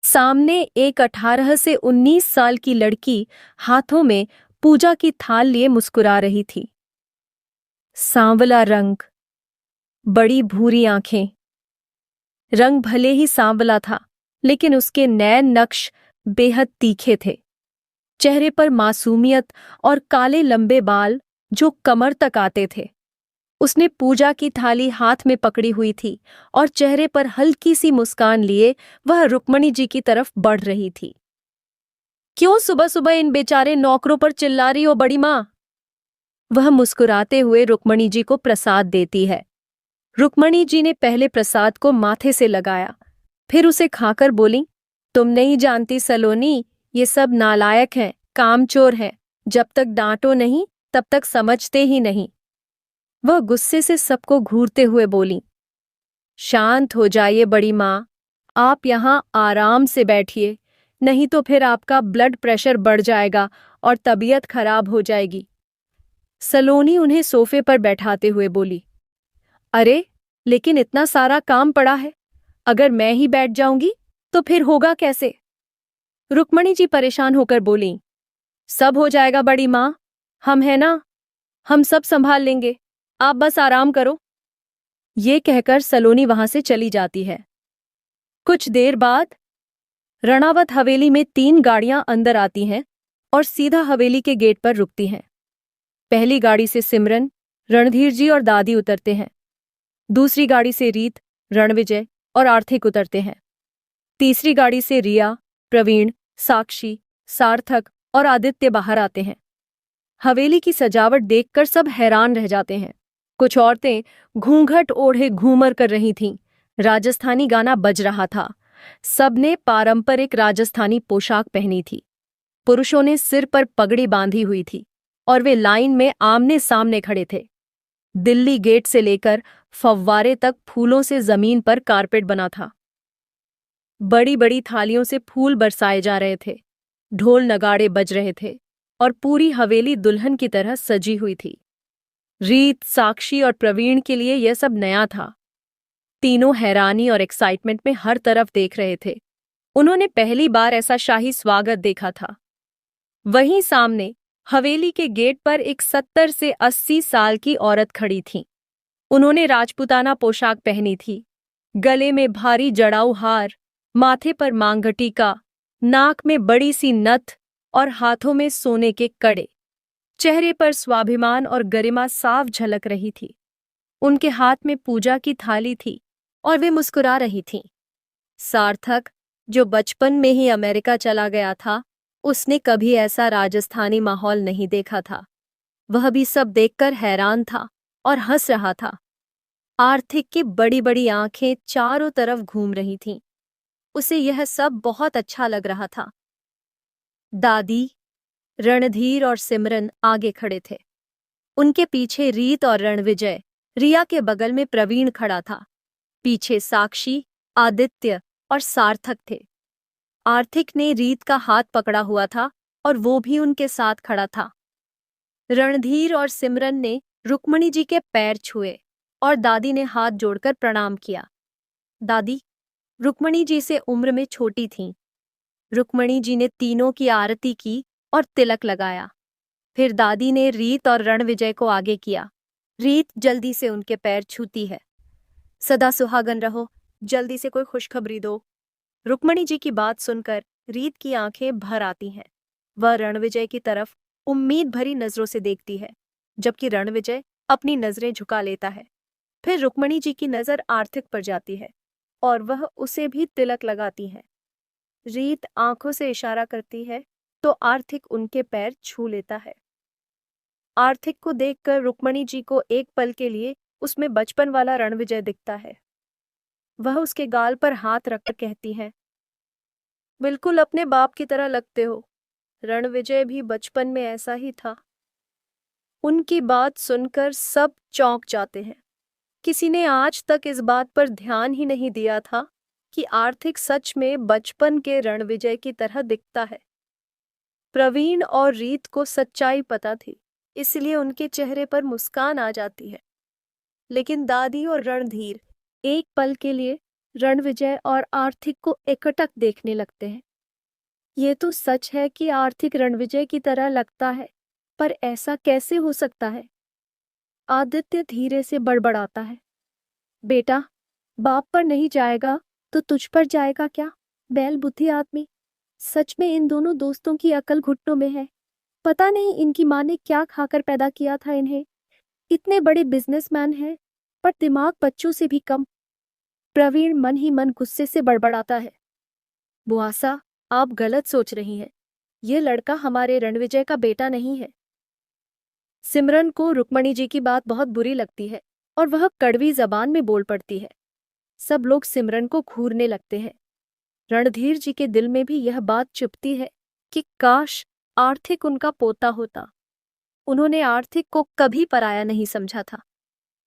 सामने एक 18 से 19 साल की लड़की हाथों में पूजा की थाल लिए मुस्कुरा रही थी। सांवला रंग, बड़ी भूरी आंखें। रंग भले ही सांवला था, लेकिन उसके नैन नक्श बेहद तीखे थे। चेहरे पर मासूमियत और काले लंबे बाल जो कमर तक आते थे। उसने पूजा की थाली हाथ में पकड़ी हुई थी और चेहरे पर हल्की सी मुस्कान लिए वह रुक्मणी जी की तरफ बढ़ रही थी। क्यों सुबह सुबह इन बेचारे नौकरों पर चिल्ला रही हो बड़ी माँ? वह मुस्कुराते हुए रुक्मणी जी को प्रसाद देती है। रुक्मणी जी ने पहले प्रसाद को माथे से लगाया, फिर उसे खाकर बोली, तुम नहीं जानती सलोनी, ये सब नालायक हैं, कामचोर हैं। जब तक डांटो नहीं तब तक समझते ही नहीं। वह गुस्से से सबको घूरते हुए बोली, शांत हो जाइए बड़ी माँ, आप यहाँ आराम से बैठिए, नहीं तो फिर आपका ब्लड प्रेशर बढ़ जाएगा और तबीयत खराब हो जाएगी। सलोनी उन्हें सोफे पर बैठाते हुए बोली, अरे लेकिन इतना सारा काम पड़ा है, अगर मैं ही बैठ जाऊंगी तो फिर होगा कैसे? रुक्मणी जी परेशान होकर बोली, सब हो जाएगा बड़ी माँ, हम हैं ना, हम सब संभाल लेंगे, आप बस आराम करो। ये कहकर सलोनी वहां से चली जाती है। कुछ देर बाद रणावत हवेली में 3 गाड़ियां अंदर आती हैं और सीधा हवेली के गेट पर रुकती हैं। पहली गाड़ी से सिमरन, रणधीर जी और दादी उतरते हैं। दूसरी गाड़ी से रीत, रणविजय और आर्थिक उतरते हैं। तीसरी गाड़ी से रिया, प्रवीण, साक्षी, सार्थक और आदित्य बाहर आते हैं। हवेली की सजावट देखकर सब हैरान रह जाते हैं। कुछ औरतें घूंघट ओढ़े घूमर कर रही थीं। राजस्थानी गाना बज रहा था। सबने पारंपरिक राजस्थानी पोशाक पहनी थी। पुरुषों ने सिर पर पगड़ी बांधी हुई थी और वे लाइन में आमने सामने खड़े थे। दिल्ली गेट से लेकर फव्वारे तक फूलों से जमीन पर कारपेट बना था। बड़ी बड़ी थालियों से फूल बरसाए जा रहे थे। ढोल नगाड़े बज रहे थे और पूरी हवेली दुल्हन की तरह सजी हुई थी। रीत, साक्षी और प्रवीण के लिए यह सब नया था। तीनों हैरानी और एक्साइटमेंट में हर तरफ देख रहे थे। उन्होंने पहली बार ऐसा शाही स्वागत देखा था। वहीं सामने हवेली के गेट पर एक 70 से 80 साल की औरत खड़ी थी। उन्होंने राजपूताना पोशाक पहनी थी। गले में भारी जड़ाऊ हार, माथे पर मांगटीका, नाक में बड़ी सी नथ और हाथों में सोने के कड़े। चेहरे पर स्वाभिमान और गरिमा साफ झलक रही थी। उनके हाथ में पूजा की थाली थी और वे मुस्कुरा रही थीं। सार्थक, जो बचपन में ही अमेरिका चला गया था, उसने कभी ऐसा राजस्थानी माहौल नहीं देखा था। वह भी सब देखकर हैरान था और हंस रहा था। आर्थिक की बड़ी बड़ी आंखें चारों तरफ घूम रही थीं। उसे यह सब बहुत अच्छा लग रहा था। दादी, रणधीर और सिमरन आगे खड़े थे। उनके पीछे रीत और रणविजय, रिया के बगल में प्रवीण खड़ा था। पीछे साक्षी, आदित्य और सार्थक थे। आर्थिक ने रीत का हाथ पकड़ा हुआ था और वो भी उनके साथ खड़ा था। रणधीर और सिमरन ने रुक्मणी जी के पैर छुए और दादी ने हाथ जोड़कर प्रणाम किया। दादी रुक्मणी जी से उम्र में छोटी थीं। रुक्मणी जी ने तीनों की आरती की और तिलक लगाया। फिर दादी ने रीत और रणविजय को आगे किया। रीत जल्दी से उनके पैर छूती है। सदा सुहागन रहो, जल्दी से कोई खुशखबरी दो। रुक्मणी जी की बात सुनकर रीत की आंखें भर आती हैं। वह रणविजय की तरफ उम्मीद भरी नजरों से देखती है, जबकि रणविजय अपनी नजरें झुका लेता है। फिर रुक्मणी जी की नजर आर्थिक पर जाती है और वह उसे भी तिलक लगाती है। रीत आंखों से इशारा करती है तो आर्थिक उनके पैर छू लेता है। आर्थिक को देखकर रुक्मणी जी को एक पल के लिए उसमें बचपन वाला रणविजय दिखता है। वह उसके गाल पर हाथ रखकर कहती है, बिल्कुल अपने बाप की तरह लगते हो। रणविजय भी बचपन में ऐसा ही था। उनकी बात सुनकर सब चौंक जाते हैं। किसी ने आज तक इस बात पर ध्यान ही नहीं दिया था कि आर्थिक सच में बचपन के रणविजय की तरह दिखता है। प्रवीण और रीत को सच्चाई पता थी, इसलिए उनके चेहरे पर मुस्कान आ जाती है। लेकिन दादी और रणधीर एक पल के लिए रणविजय और आर्थिक को एकटक देखने लगते हैं। ये तो सच है कि आर्थिक रणविजय की तरह लगता है, पर ऐसा कैसे हो सकता है? आदित्य धीरे से बड़बड़ाता है। बेटा, बाप पर नहीं जाएगा तो तुझ पर जाएगा क्या? बैल बुद्धि आदमी। सच में इन दोनों दोस्तों की अकल घुटनों में है। पता नहीं इनकी माँ ने क्या खाकर पैदा किया था इन्हें। इतने बड़े बिजनेसमैन हैं, पर दिमाग बच्चों से भी कम। प्रवीण मन ही मन गुस्से से बड़बड़ाता है। बुआसा, आप गलत सोच रही हैं। ये लड़का हमारे रणविजय का बेटा नहीं है। सिमरन को रुक्मणी जी की बात बहुत बुरी लगती है और वह कड़वी जबान में बोल पड़ती है। सब लोग सिमरन को घूरने लगते हैं। रणधीर जी के दिल में भी यह बात चुभती है कि काश आर्थिक उनका पोता होता। उन्होंने आर्थिक को कभी पराया नहीं समझा था।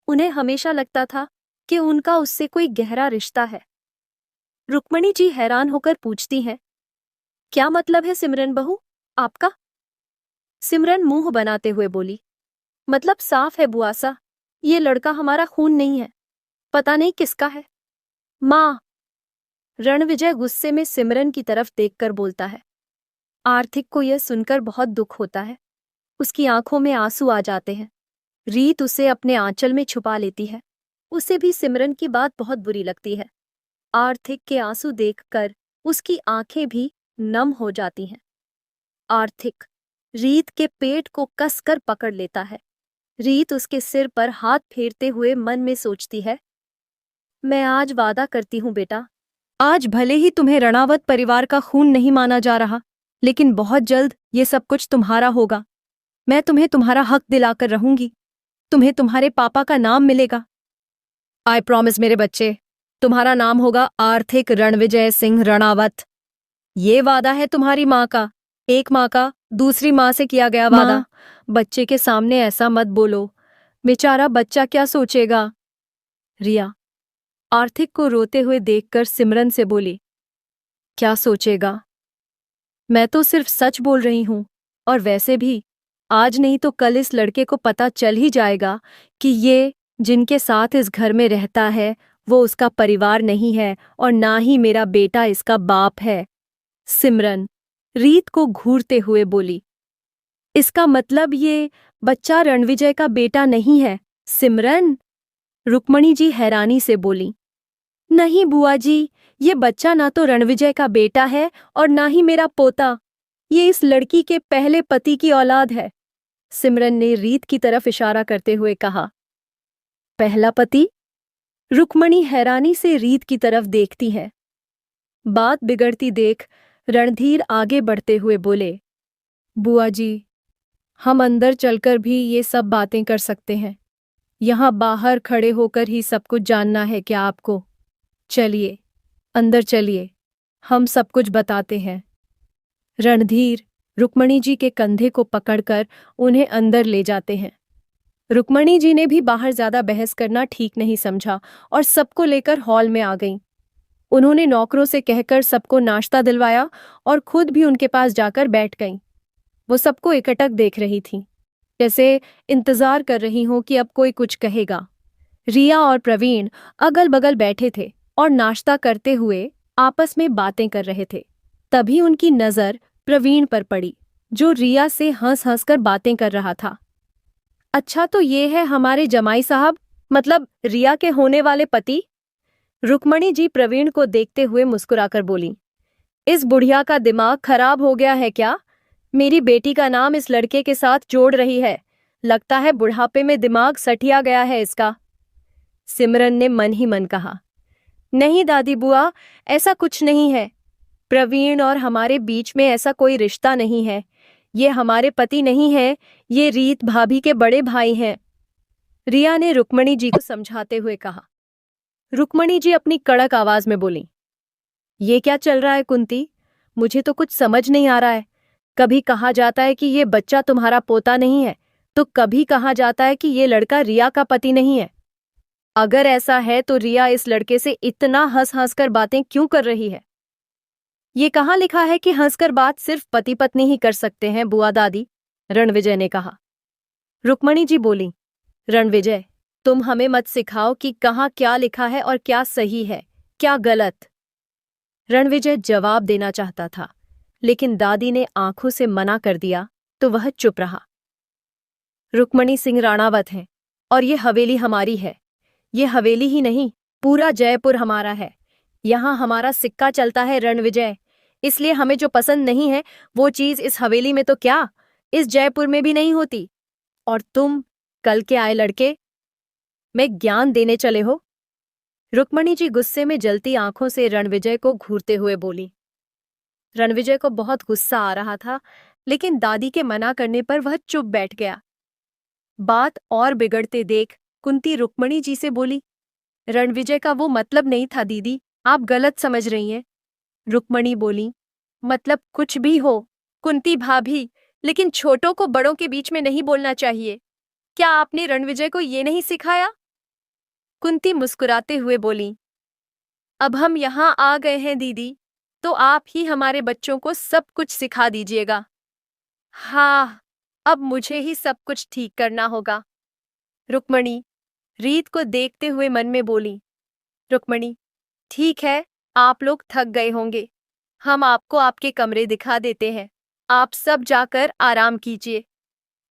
उन्हें हमेशा लगता था कि उनका उससे कोई गहरा रिश्ता है। रुक्मणी जी हैरान होकर पूछती हैं, क्या मतलब है सिमरन बहू आपका? सिमरन मुंह बनाते हुए बोली, मतलब साफ है बुआसा, ये लड़का हमारा खून नहीं है। पता नहीं किसका है। माँ। रणविजय गुस्से में सिमरन की तरफ देखकर बोलता है। आर्थिक को यह सुनकर बहुत दुख होता है। उसकी आंखों में आंसू आ जाते हैं। रीत उसे अपने आंचल में छुपा लेती है। उसे भी सिमरन की बात बहुत बुरी लगती है। आर्थिक के आंसू देखकर उसकी आंखें भी नम हो जाती हैं। आर्थिक रीत के पेट को कसकर पकड़ लेता है। रीत उसके सिर पर हाथ फेरते हुए मन में सोचती है, मैं आज वादा करती हूं बेटा, आज भले ही तुम्हें रणावत परिवार का खून नहीं माना जा रहा, लेकिन बहुत जल्द ये सब कुछ तुम्हारा होगा। मैं तुम्हें तुम्हारा हक दिलाकर रहूंगी। तुम्हें तुम्हारे पापा का नाम मिलेगा। आई प्रॉमिस मेरे बच्चे, तुम्हारा नाम होगा आर्थिक रणविजय सिंह रणावत। ये वादा है तुम्हारी माँ का, एक माँ का दूसरी माँ से किया गया वादा। बच्चे के सामने ऐसा मत बोलो, बेचारा बच्चा क्या सोचेगा? रिया आर्थिक को रोते हुए देखकर सिमरन से बोली, क्या सोचेगा? मैं तो सिर्फ सच बोल रही हूं, और वैसे भी आज नहीं तो कल इस लड़के को पता चल ही जाएगा कि ये जिनके साथ इस घर में रहता है वो उसका परिवार नहीं है और ना ही मेरा बेटा इसका बाप है। सिमरन रीत को घूरते हुए बोली, इसका मतलब ये बच्चा रणविजय का बेटा नहीं है? सिमरन। रुक्मणी जी हैरानी से बोली, नहीं बुआ जी, ये बच्चा ना तो रणविजय का बेटा है और ना ही मेरा पोता। ये इस लड़की के पहले पति की औलाद है। सिमरन ने रीत की तरफ इशारा करते हुए कहा। पहला पति? रुक्मणी हैरानी से रीत की तरफ देखती है। बात बिगड़ती देख रणधीर आगे बढ़ते हुए बोले, बुआ जी, हम अंदर चलकर भी ये सब बातें कर सकते हैं। यहाँ बाहर खड़े होकर ही सब कुछ जानना है क्या आपको? चलिए अंदर चलिए, हम सब कुछ बताते हैं। रणधीर रुक्मणी जी के कंधे को पकड़कर उन्हें अंदर ले जाते हैं। रुक्मणी जी ने भी बाहर ज्यादा बहस करना ठीक नहीं समझा और सबको लेकर हॉल में आ गईं। उन्होंने नौकरों से कहकर सबको नाश्ता दिलवाया और खुद भी उनके पास जाकर बैठ गईं। वो सबको एकटक देख रही थीं, जैसे इंतजार कर रही हों कि अब कोई कुछ कहेगा। रिया और प्रवीण अगल बगल बैठे थे और नाश्ता करते हुए आपस में बातें कर रहे थे। तभी उनकी नजर प्रवीण पर पड़ी, जो रिया से हंस हंस कर बातें कर रहा था। अच्छा, तो ये है हमारे जमाई साहब, मतलब रिया के होने वाले पति? रुक्मणी जी प्रवीण को देखते हुए मुस्कुराकर बोली, इस बुढ़िया का दिमाग खराब हो गया है क्या? मेरी बेटी का नाम इस लड़के के साथ जोड़ रही है। लगता है बुढ़ापे में दिमाग सठिया गया है इसका। सिमरन ने मन ही मन कहा, नहीं दादी बुआ, ऐसा कुछ नहीं है। प्रवीण और हमारे बीच में ऐसा कोई रिश्ता नहीं है। ये हमारे पति नहीं है, ये रीत भाभी के बड़े भाई हैं। रिया ने रुक्मणी जी को समझाते हुए कहा। रुक्मणी जी अपनी कड़क आवाज में बोली, ये क्या चल रहा है कुंती? मुझे तो कुछ समझ नहीं आ रहा है। कभी कहा जाता है कि ये बच्चा तुम्हारा पोता नहीं है, तो कभी कहा जाता है कि ये लड़का रिया का पति नहीं है। अगर ऐसा है तो रिया इस लड़के से इतना हंस हंस कर बातें क्यों कर रही है? ये कहाँ लिखा है कि हंसकर बात सिर्फ पति पत्नी ही कर सकते हैं बुआ दादी? रणविजय ने कहा। रुक्मणी जी बोली, रणविजय, तुम हमें मत सिखाओ कि कहाँ क्या लिखा है और क्या सही है, क्या गलत? रणविजय जवाब देना चाहता था, लेकिन दादी ने आंखों से मना कर दिया तो वह चुप रहा। रुक्मणी सिंह राणावत हैं और ये हवेली हमारी है। ये हवेली ही नहीं, पूरा जयपुर हमारा है। यहाँ हमारा सिक्का चलता है रणविजय। इसलिए हमें जो पसंद नहीं है वो चीज इस हवेली में तो क्या, इस जयपुर में भी नहीं होती। और तुम कल के आए लड़के में ज्ञान देने चले हो? रुक्मणी जी गुस्से में जलती आंखों से रणविजय को घूरते हुए बोली। रणविजय को बहुत गुस्सा आ रहा था, लेकिन दादी के मना करने पर वह चुप बैठ गया। बात और बिगड़ते देख कुंती रुक्मणी जी से बोली, रणविजय का वो मतलब नहीं था दीदी, आप गलत समझ रही हैं। रुक्मणी बोली, मतलब कुछ भी हो कुंती भाभी, लेकिन छोटों को बड़ों के बीच में नहीं बोलना चाहिए। क्या आपने रणविजय को ये नहीं सिखाया? कुंती मुस्कुराते हुए बोली, अब हम यहाँ आ गए हैं दीदी, तो आप ही हमारे बच्चों को सब कुछ सिखा दीजिएगा। हाँ, अब मुझे ही सब कुछ ठीक करना होगा। रुक्मणी रीत को देखते हुए मन में बोली। रुक्मणी, ठीक है, आप लोग थक गए होंगे, हम आपको आपके कमरे दिखा देते हैं। आप सब जाकर आराम कीजिए।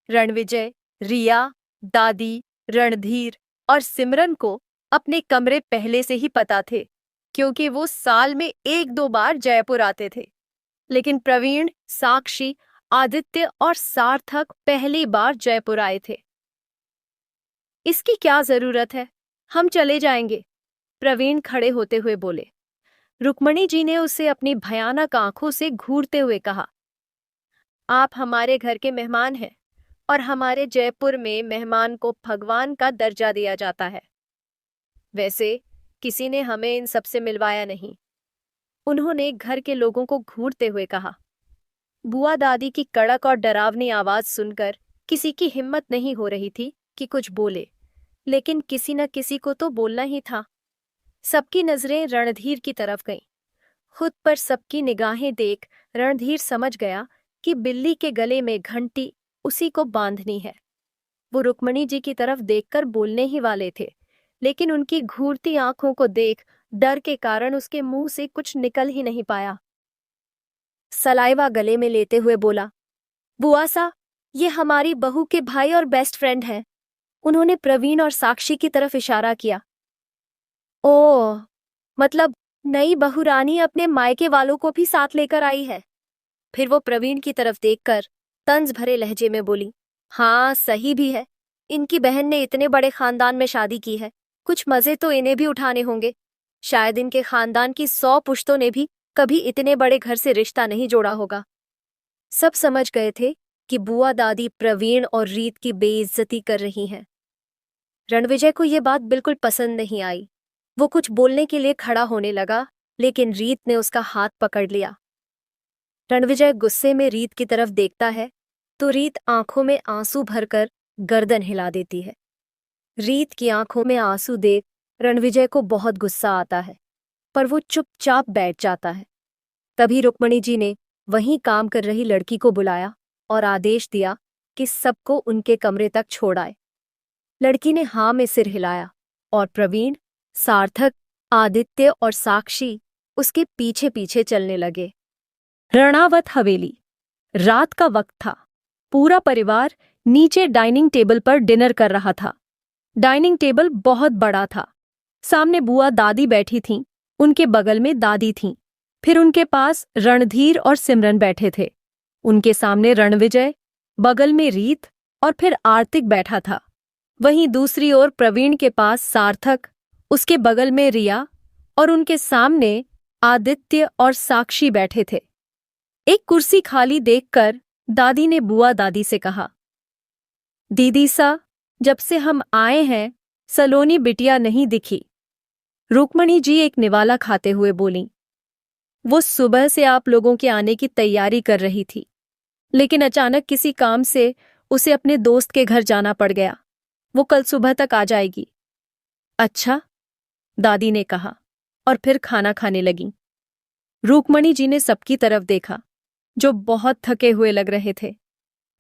रणविजय, रिया, दादी, रणधीर और सिमरन को अपने कमरे पहले से ही पता थे, क्योंकि वो साल में 1-2 बार जयपुर आते थे। लेकिन प्रवीण, साक्षी, आदित्य और सार्थक पहली बार जयपुर आए थे। इसकी क्या जरूरत है, हम चले जाएंगे, प्रवीण खड़े होते हुए बोले। रुक्मणी जी ने उसे अपनी भयानक आंखों से घूरते हुए कहा, आप हमारे घर के मेहमान हैं और हमारे जयपुर में मेहमान को भगवान का दर्जा दिया जाता है। वैसे किसी ने हमें इन सबसे मिलवाया नहीं, उन्होंने घर के लोगों को घूरते हुए कहा। बुआ दादी की कड़क और डरावनी आवाज सुनकर किसी की हिम्मत नहीं हो रही थी कि कुछ बोले, लेकिन किसी न किसी को तो बोलना ही था। सबकी नजरें रणधीर की तरफ गईं। खुद पर सबकी निगाहें देख रणधीर समझ गया कि बिल्ली के गले में घंटी उसी को बांधनी है। वो रुक्मणी जी की तरफ देखकर बोलने ही वाले थे, लेकिन उनकी घूरती आंखों को देख डर के कारण उसके मुंह से कुछ निकल ही नहीं पाया। सलाइवा गले में लेते हुए बोला, बुआ सा, ये हमारी बहू के भाई और बेस्ट फ्रेंड हैं। उन्होंने प्रवीण और साक्षी की तरफ इशारा किया। ओह, मतलब नई बहू रानी अपने मायके वालों को भी साथ लेकर आई है। फिर वो प्रवीण की तरफ देखकर तंज भरे लहजे में बोली, हाँ सही भी है, इनकी बहन ने इतने बड़े खानदान में शादी की है, कुछ मजे तो इन्हें भी उठाने होंगे। शायद इनके खानदान की 100 पुश्तों ने भी कभी इतने बड़े घर से रिश्ता नहीं जोड़ा होगा। सब समझ गए थे कि बुआ दादी प्रवीण और रीत की बेइज्जती कर रही हैं। रणविजय को ये बात बिल्कुल पसंद नहीं आई। वो कुछ बोलने के लिए खड़ा होने लगा, लेकिन रीत ने उसका हाथ पकड़ लिया। रणविजय गुस्से में रीत की तरफ देखता है तो रीत आंखों में आंसू भरकर गर्दन हिला देती है। रीत की आंखों में आंसू देख रणविजय को बहुत गुस्सा आता है, पर वो चुपचाप बैठ जाता है। तभी रुक्मणी जी ने वहीं काम कर रही लड़की को बुलाया और आदेश दिया कि सबको उनके कमरे तक छोड़ आए। लड़की ने हाँ में सिर हिलाया और प्रवीण, सार्थक, आदित्य और साक्षी उसके पीछे पीछे चलने लगे। रणावत हवेली। रात का वक्त था। पूरा परिवार नीचे डाइनिंग टेबल पर डिनर कर रहा था। डाइनिंग टेबल बहुत बड़ा था। सामने बुआ दादी बैठी थीं, उनके बगल में दादी थीं, फिर उनके पास रणधीर और सिमरन बैठे थे। उनके सामने रणविजय, बगल में रीत और फिर आर्तिक बैठा था। वहीं दूसरी ओर प्रवीण के पास सार्थक, उसके बगल में रिया और उनके सामने आदित्य और साक्षी बैठे थे। एक कुर्सी खाली देखकर दादी ने बुआ दादी से कहा, दीदी सा, जब से हम आए हैं सलोनी बिटिया नहीं दिखी। रुक्मणी जी एक निवाला खाते हुए बोली, वो सुबह से आप लोगों के आने की तैयारी कर रही थी, लेकिन अचानक किसी काम से उसे अपने दोस्त के घर जाना पड़ गया। वो कल सुबह तक आ जाएगी। अच्छा, दादी ने कहा और फिर खाना खाने लगी। रुक्मणी जी ने सबकी तरफ देखा, जो बहुत थके हुए लग रहे थे।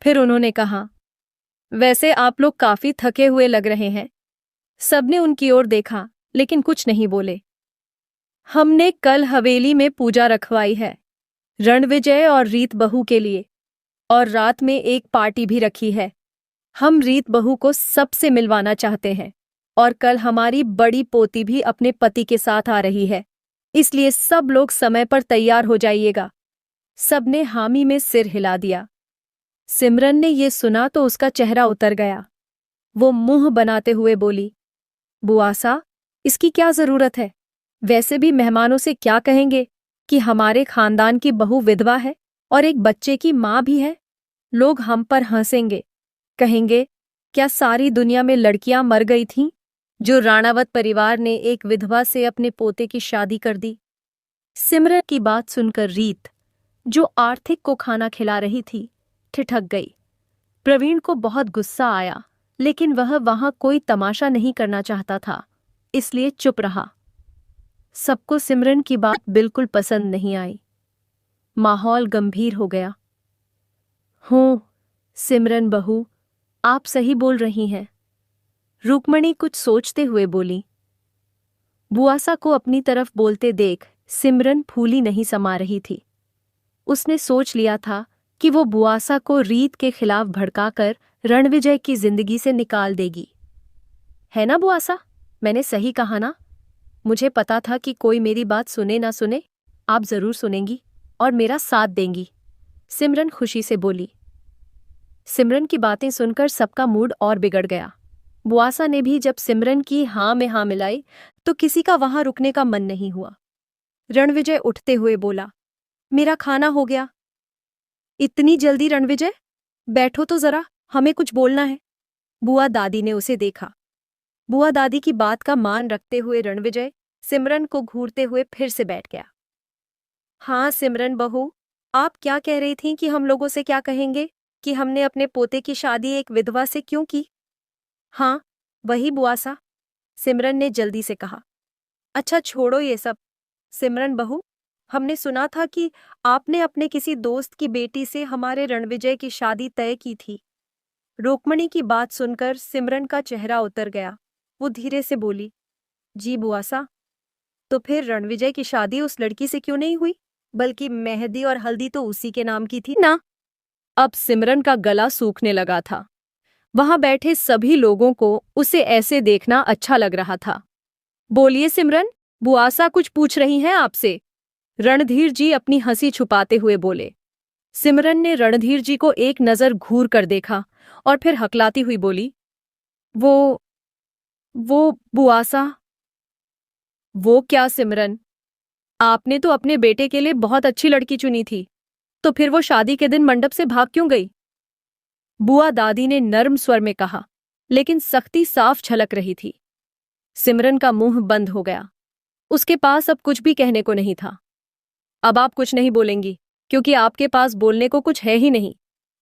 फिर उन्होंने कहा, वैसे आप लोग काफी थके हुए लग रहे हैं। सबने उनकी ओर देखा, लेकिन कुछ नहीं बोले। हमने कल हवेली में पूजा रखवाई है, रणविजय और रीत बहू के लिए, और रात में एक पार्टी भी रखी है। हम रीत बहू को सबसे मिलवाना चाहते हैं, और कल हमारी बड़ी पोती भी अपने पति के साथ आ रही है, इसलिए सब लोग समय पर तैयार हो जाइएगा। सबने हामी में सिर हिला दिया। सिमरन ने ये सुना तो उसका चेहरा उतर गया। वो मुंह बनाते हुए बोली, बुआसा, इसकी क्या जरूरत है? वैसे भी मेहमानों से क्या कहेंगे कि हमारे खानदान की बहू विधवा है और एक बच्चे की माँ भी है। लोग हम पर हंसेंगे, कहेंगे क्या सारी दुनिया में लड़कियां मर गई थीं जो राणावत परिवार ने एक विधवा से अपने पोते की शादी कर दी। सिमरन की बात सुनकर रीत, जो आर्थिक को खाना खिला रही थी, ठिठक गई। प्रवीण को बहुत गुस्सा आया, लेकिन वह वहां कोई तमाशा नहीं करना चाहता था, इसलिए चुप रहा। सबको सिमरन की बात बिल्कुल पसंद नहीं आई। माहौल गंभीर हो गया। हो, सिमरन बहू, आप सही बोल रही हैं, रुक्मणी कुछ सोचते हुए बोली। बुआसा को अपनी तरफ बोलते देख सिमरन फूली नहीं समा रही थी। उसने सोच लिया था कि वो बुआसा को रीत के खिलाफ भड़काकर रणविजय की जिंदगी से निकाल देगी। है ना बुआसा, मैंने सही कहा ना? मुझे पता था कि कोई मेरी बात सुने ना सुने, आप जरूर सुनेंगी और मेरा साथ देंगी, सिमरन खुशी से बोली। सिमरन की बातें सुनकर सबका मूड और बिगड़ गया। बुआसा ने भी जब सिमरन की हाँ में हाँ मिलाई तो किसी का वहां रुकने का मन नहीं हुआ। रणविजय उठते हुए बोला, मेरा खाना हो गया। इतनी जल्दी रणविजय? बैठो तो जरा, हमें कुछ बोलना है। बुआ दादी ने उसे देखा। बुआ दादी की बात का मान रखते हुए रणविजय सिमरन को घूरते हुए फिर से बैठ गया। हाँ सिमरन बहू, आप क्या कह रही थीं कि हम लोगों से क्या कहेंगे कि हमने अपने पोते की शादी एक विधवा से क्यों की? हाँ, वही बुआसा, सिमरन ने जल्दी से कहा। अच्छा छोड़ो ये सब। सिमरन बहू, हमने सुना था कि आपने अपने किसी दोस्त की बेटी से हमारे रणविजय की शादी तय की थी। रुक्मणी की बात सुनकर सिमरन का चेहरा उतर गया। वो धीरे से बोली, जी बुआसा, तो फिर रणविजय की शादी उस लड़की से क्यों नहीं हुई, बल्कि मेहंदी और हल्दी तो उसी के नाम की थी ना? अब सिमरन का गला सूखने लगा था। वहां बैठे सभी लोगों को उसे ऐसे देखना अच्छा लग रहा था। बोलिए सिमरन, बुआसा कुछ पूछ रही हैं आपसे, रणधीर जी अपनी हंसी छुपाते हुए बोले। सिमरन ने रणधीर जी को एक नजर घूर कर देखा और फिर हकलाती हुई बोली, वो बुआसा। वो क्या सिमरन, आपने तो अपने बेटे के लिए बहुत अच्छी लड़की चुनी थी, तो फिर वो शादी के दिन मंडप से भाग क्यों गई? बुआ दादी ने नर्म स्वर में कहा, लेकिन सख्ती साफ झलक रही थी। सिमरन का मुंह बंद हो गया। उसके पास अब कुछ भी कहने को नहीं था। अब आप कुछ नहीं बोलेंगी, क्योंकि आपके पास बोलने को कुछ है ही नहीं।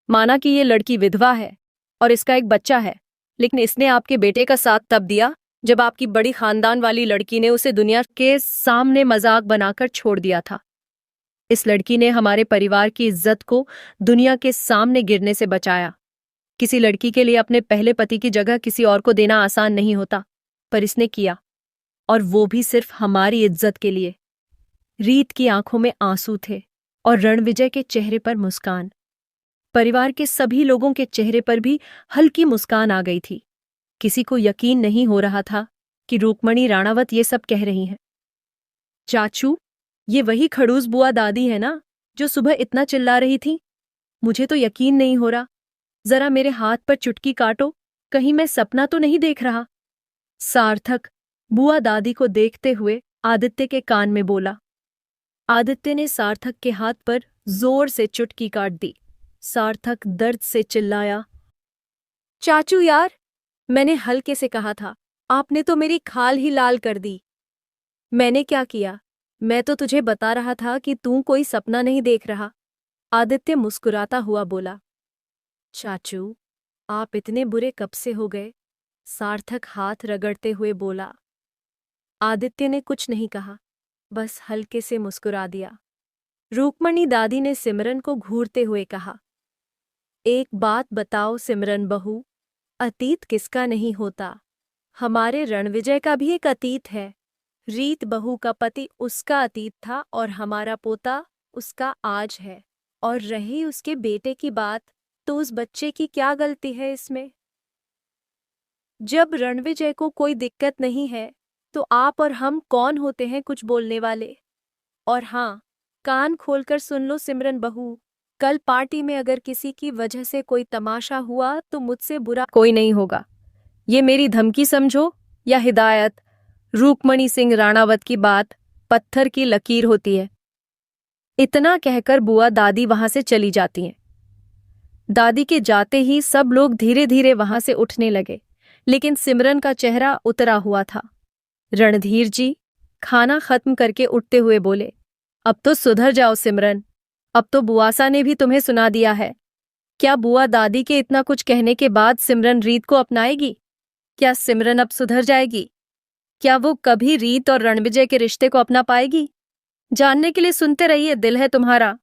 माना कि ये लड़की विधवा है और इसका एक बच्चा है, लेकिन इसने आपके बेटे का साथ तब दिया जब आपकी बड़ी खानदान वाली लड़की ने उसे दुनिया के सामने मजाक बनाकर छोड़ दिया था। इस लड़की ने हमारे परिवार की इज्जत को दुनिया के सामने गिरने से बचाया। किसी लड़की के लिए अपने पहले पति की जगह किसी और को देना आसान नहीं होता, पर इसने किया, और वो भी सिर्फ हमारी इज्जत के लिए। रीत की आंखों में आंसू थे और रणविजय के चेहरे पर मुस्कान। परिवार के सभी लोगों के चेहरे पर भी हल्की मुस्कान आ गई थी। किसी को यकीन नहीं हो रहा था कि रुक्मणी राणावत ये सब कह रही हैं। चाचू, ये वही खड़ूस बुआ दादी है ना, जो सुबह इतना चिल्ला रही थी? मुझे तो यकीन नहीं हो रहा। जरा मेरे हाथ पर चुटकी काटो, कहीं मैं सपना तो नहीं देख रहा। सार्थक बुआ दादी को देखते हुए आदित्य के कान में बोला। आदित्य ने सार्थक के हाथ पर जोर से चुटकी काट दी। सार्थक दर्द से चिल्लाया, चाचू यार, मैंने हल्के से कहा था, आपने तो मेरी खाल ही लाल कर दी। मैंने क्या किया? मैं तो तुझे बता रहा था कि तू कोई सपना नहीं देख रहा। आदित्य मुस्कुराता हुआ बोला। चाचू, आप इतने बुरे कब से हो गए? सार्थक हाथ रगड़ते हुए बोला। आदित्य ने कुछ नहीं कहा, बस हल्के से मुस्कुरा दिया। रुक्मणी दादी ने सिमरन को घूरते हुए कहा, एक बात बताओ सिमरन बहू, अतीत किसका नहीं होता? हमारे रणविजय का भी एक अतीत है। रीत बहू का पति उसका अतीत था और हमारा पोता उसका आज है। और रही उसके बेटे की बात, तो उस बच्चे की क्या गलती है इसमें? जब रणविजय को कोई दिक्कत नहीं है तो आप और हम कौन होते हैं कुछ बोलने वाले? और हाँ, कान खोलकर सुन लो सिमरन बहू, कल पार्टी में अगर किसी की वजह से कोई तमाशा हुआ तो मुझसे बुरा कोई नहीं होगा। ये मेरी धमकी समझो या हिदायत। रूकमणि सिंह राणावत की बात पत्थर की लकीर होती है। इतना कहकर बुआ दादी वहां से चली जाती हैं। दादी के जाते ही सब लोग धीरे धीरे वहां से उठने लगे, लेकिन सिमरन का चेहरा उतरा हुआ था। रणधीर जी खाना खत्म करके उठते हुए बोले, अब तो सुधर जाओ सिमरन, अब तो बुआसा ने भी तुम्हें सुना दिया है। क्या बुआ दादी के इतना कुछ कहने के बाद सिमरन रीत को अपनाएगी? क्या सिमरन अब सुधर जाएगी? क्या वो कभी रीत और रणविजय के रिश्ते को अपना पाएगी? जानने के लिए सुनते रहिए दिल है तुम्हारा।